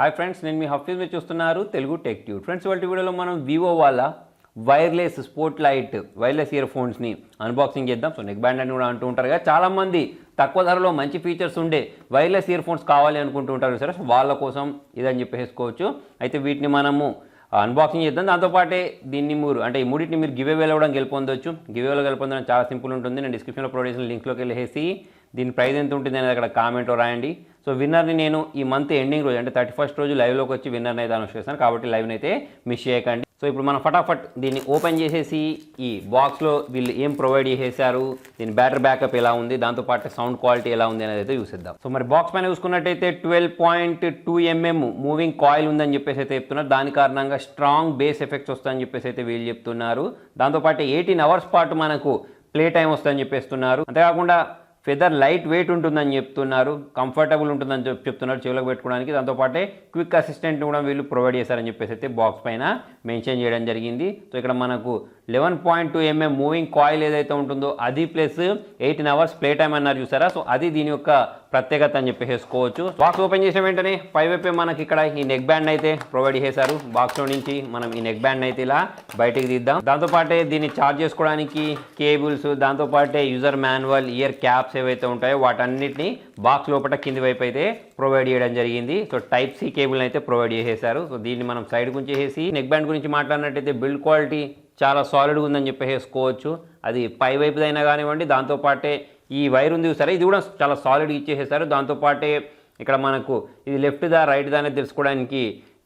Hi friends, నేను మీ హఫీజ్ మీరు చూస్తున్నారు తెలుగు టెక్ ట్యూబ్. ఫ్రెండ్స్, ఇవాళ వీడియోలో మనం వివో వాళ్ళ wireless sport lite wireless ear ఫోన్స్ని అన్బాక్సింగ్ చేద్దాం. సో నెక్ బ్యాండ్ అని కూడా అంటూ ఉంటారు కదా, చాలామంది తక్కువ ధరలో మంచి ఫీచర్స్ ఉండే వైర్లెస్ ఇయర్ ఫోన్స్ కావాలి అనుకుంటూ ఉంటారు సరే. సో వాళ్ళ కోసం ఇదని చెప్పేసుకోవచ్చు. అయితే వీటిని మనము అన్బాక్సింగ్ చేద్దాం. దాంతోపాటే దీన్ని ఈ మూడింటిని మీరు గివ్ అవేలో కూడా గెలుపొందొచ్చు. గివ్ అవేలో గెలుపొందడం చాలా సింపుల్ ఉంటుంది. నేను డిస్క్రిప్షన్లో ప్రొవైడ్ చేసిన లింక్లోకి వెళ్ళేసి దీని ప్రైస్ ఎంత ఉంటుంది అనేది అక్కడ కామెంట్లో రాయండి. సో విన్నర్ని నేను ఈ మంత్ ఎండింగ్ రోజు అంటే 31st రోజు లైవ్లోకి వచ్చి విన్నర్ని అయితే అనౌన్స్ చేస్తాను, కాబట్టి లైవ్ని అయితే మిస్ చేయకండి. సో ఇప్పుడు మనం ఫటాఫట్ దీన్ని ఓపెన్ చేసేసి ఈ బాక్స్లో వీళ్ళు ఏం ప్రొవైడ్ చేసేసారు, దీని బ్యాటరీ బ్యాకప్ ఎలా ఉంది, దాంతోపాటు సౌండ్ క్వాలిటీ ఎలా ఉంది అనేది అయితే చూసేద్దాం. సో మరి బాక్స్ పైన చూసుకున్నట్టయితే 12.2 mm మూవింగ్ కాయిల్ ఉందని చెప్పేసి అయితే చెప్తున్నారు. దాని కారణంగా స్ట్రాంగ్ బేస్ ఎఫెక్ట్స్ వస్తాయని చెప్పేసి అయితే వీళ్ళు చెప్తున్నారు. దాంతోపాటు 18 hours పాటు మనకు ప్లే టైం వస్తుందని చెప్పేస్తున్నారు. అంతేకాకుండా ఫెదర్ లైట్ వెయిట్ ఉంటుందని చెప్తున్నారు, కంఫర్టబుల్ ఉంటుందని చెప్తున్నారు చెవులకు పెట్టుకోవడానికి. దాంతోపాటే క్విక్ అసిస్టెంట్ని కూడా వీళ్ళు ప్రొవైడ్ చేశారని చెప్పేసి అయితే బాక్స్ పైన మెన్షన్ చేయడం జరిగింది. సో ఇక్కడ మనకు 11.2 mm మూవింగ్ కాయిల్ ఏదైతే ఉంటుందో అది ప్లస్ 18 hours ప్లే టైం అన్నారు చూసారా. సో అది దీని యొక్క ప్రత్యేకత అని చెప్పేసుకోవచ్చు. బాక్స్ ఓపెన్ చేసిన వెంటనే పైవైపే మనకి ఇక్కడ ఈ నెక్ బ్యాండ్ అయితే ప్రొవైడ్ చేశారు. బాక్స్లో నుంచి మనం ఈ నెక్ బ్యాండ్ అయితే ఇలా బయటికి తీద్దాం. దాంతోపాటే దీన్ని ఛార్జ్ చేసుకోవడానికి కేబుల్స్, దాంతోపాటే యూజర్ మాన్యువల్, ఇయర్ క్యాప్స్ ఏవైతే ఉంటాయో వాటన్నిటిని బాక్స్ లోపల కింది వైపు అయితే ప్రొవైడ్ చేయడం జరిగింది. సో టైప్ సి కేబుల్ అయితే ప్రొవైడ్ చేసేసారు. సో దీన్ని మనం సైడ్ గురించి చేసి నెక్ బ్యాండ్ గురించి మాట్లాడినట్టయితే బిల్డ్ క్వాలిటీ చాలా సాలిడ్గా ఉందని చెప్పేసుకోవచ్చు. అది పై వైపుదైనా కానివ్వండి, దాంతోపాటే ఈ వైర్ ఉంది సరే, ఇది కూడా చాలా సాలిడ్గా ఇచ్చేసేసారు. దాంతోపాటే ఇక్కడ మనకు ఇది లెఫ్ట్ దా రైట్ దా అనేది తెలుసుకోవడానికి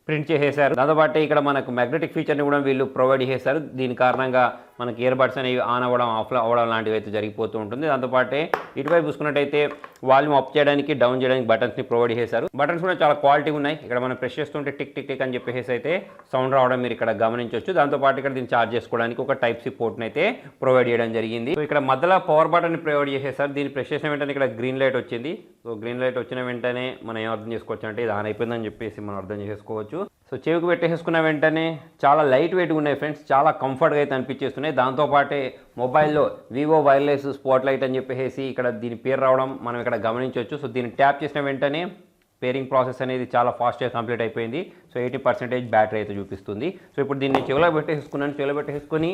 ప్రింట్ చేసేసారు. దాంతోపాటు ఇక్కడ మనకు మ్యాగ్నెటిక్ ఫీచర్ని కూడా వీళ్ళు ప్రొవైడ్ చేశారు. దీని కారణంగా మనకి ఇయర్ బడ్స్ అనేవి ఆన్ అవ్వడం, ఆఫ్ అవ్వడం లాంటివి అయితే జరిగిపోతూ ఉంటుంది. దాంతోపాటే ఇటువైపు చూసుకున్నట్టయితే వాల్యూమ్ అప్ చేయడానికి, డౌన్ చేయడానికి బటన్స్ని ప్రొవైడ్ చేశారు. బటన్స్ కూడా చాలా క్వాలిటీ ఉన్నాయి. ఇక్కడ మనం ప్రెస్ చేస్తుంటే టిక్ టిక్ టిక్ అని చెప్పేసి అయితే సౌండ్ రావడం మీరు ఇక్కడ గమనించవచ్చు. దాంతోపాటు ఇక్కడ దీన్ని ఛార్జ్ చేసుకోవడానికి ఒక టైప్ సి పోర్ట్ని అయితే ప్రొవైడ్ చేయడం జరిగింది. సో ఇక్కడ మధ్యలో పవర్ బటన్ని ప్రొవైడ్ చేసేసారు. దీన్ని ప్రెస్ చేసిన వెంటనే ఇక్కడ గ్రీన్ లైట్ వచ్చింది. సో గ్రీన్ లైట్ వచ్చిన వెంటనే మనం ఏం అర్థం చేసుకోవచ్చు అంటే ఇది ఆన్ అయిపోయిందని చెప్పేసి మనం అర్థం చేసుకోవచ్చు. సో చెవికి పెట్టేసుకున్న వెంటనే చాలా లైట్ వెయిట్గా ఉన్నాయి ఫ్రెండ్స్, చాలా కంఫర్ట్గా అయితే అనిపించేస్తున్నాయి. దాంతోపాటే మొబైల్లో వివో వైర్లెస్ స్పాట్ లైట్ అని చెప్పేసి ఇక్కడ దీని పేరు రావడం మనం ఇక్కడ గమనించవచ్చు. సో దీన్ని ట్యాప్ చేసిన వెంటనే పేరింగ్ ప్రాసెస్ అనేది చాలా ఫాస్ట్గా కంప్లీట్ అయిపోయింది. సో 80% బ్యాటరీ అయితే చూపిస్తుంది. సో ఇప్పుడు దీన్ని చెవిలో పెట్టేసుకొని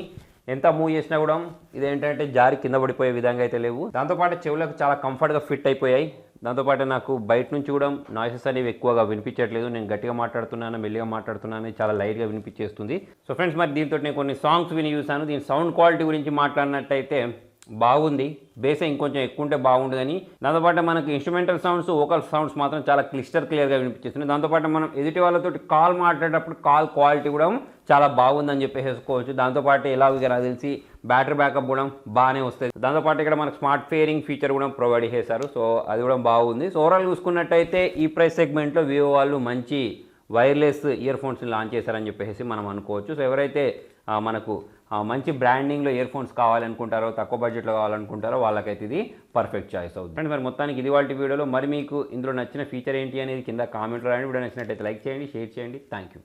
ఎంత మూవ్ చేసినా కూడా ఇదేంటంటే జారి కింద పడిపోయే విధంగా అయితే లేవు. దాంతోపాటు చెవులకు చాలా కంఫర్ట్గా ఫిట్ అయిపోయాయి. దాంతోపాటు నాకు బయట నుంచి కూడా నాయిసెస్ అనేవి ఎక్కువగా వినిపించట్లేదు. నేను గట్టిగా మాట్లాడుతున్నాను, మెల్లిగా మాట్లాడుతున్నాను, చాలా లైట్గా వినిపించేస్తుంది. సో ఫ్రెండ్స్, మరి దీంతో నేను కొన్ని సాంగ్స్ విని చూసాను. దీని సౌండ్ క్వాలిటీ గురించి మాట్లాడినట్టయితే బాగుంది. బేస్ ఇంకొంచెం ఎక్కువ ఉంటే బాగుంటుందని. దాంతోపాటు మనకు ఇన్స్ట్రుమెంటల్ సౌండ్స్, వోకల్ సౌండ్స్ మాత్రం చాలా క్లియర్గా వినిపిస్తుంది. దాంతోపాటు మనం ఎదుటి వాళ్ళతో కాల్ మాట్లాడేటప్పుడు కాల్ క్వాలిటీ కూడా చాలా బాగుందని చెప్పేసుకోవచ్చు. దాంతోపాటు ఎలాగో నాకు తెలిసి బ్యాటరీ బ్యాకప్ కూడా బాగానే వస్తుంది. దాంతోపాటు ఇక్కడ మనకు స్మార్ట్ ఫేరింగ్ ఫీచర్ కూడా ప్రొవైడ్ చేశారు. సో అది కూడా బాగుంది. సో ఓవరాల్ చూసుకున్నట్టయితే ఈ ప్రైస్ సెగ్మెంట్లో వివో వాళ్ళు మంచి వైర్లెస్ ఇయర్ ఫోన్స్ని లాంచ్ చేశారని చెప్పేసి మనం అనుకోవచ్చు. సో ఎవరైతే మనకు మంచి బ్రాండింగ్లో ఇయర్ ఫోన్స్ కావాలనుకుంటారో, తక్కువ బడ్జెట్లో కావాలనుకుంటారో వాళ్ళకైతే ఇది పర్ఫెక్ట్ చాయిస్ అవుతుంది. ఫ్రెండ్స్, మరి మొత్తానికి ఇది వాళ్ళ వీడియోలో. మరి మీకు ఇందులో నచ్చిన ఫీచర్ ఏంటి అనేది కింద కామెంట్లో రాయండి. వీడియో నచ్చినట్టయితే లైక్ చేయండి, షేర్ చేయండి. Thank you.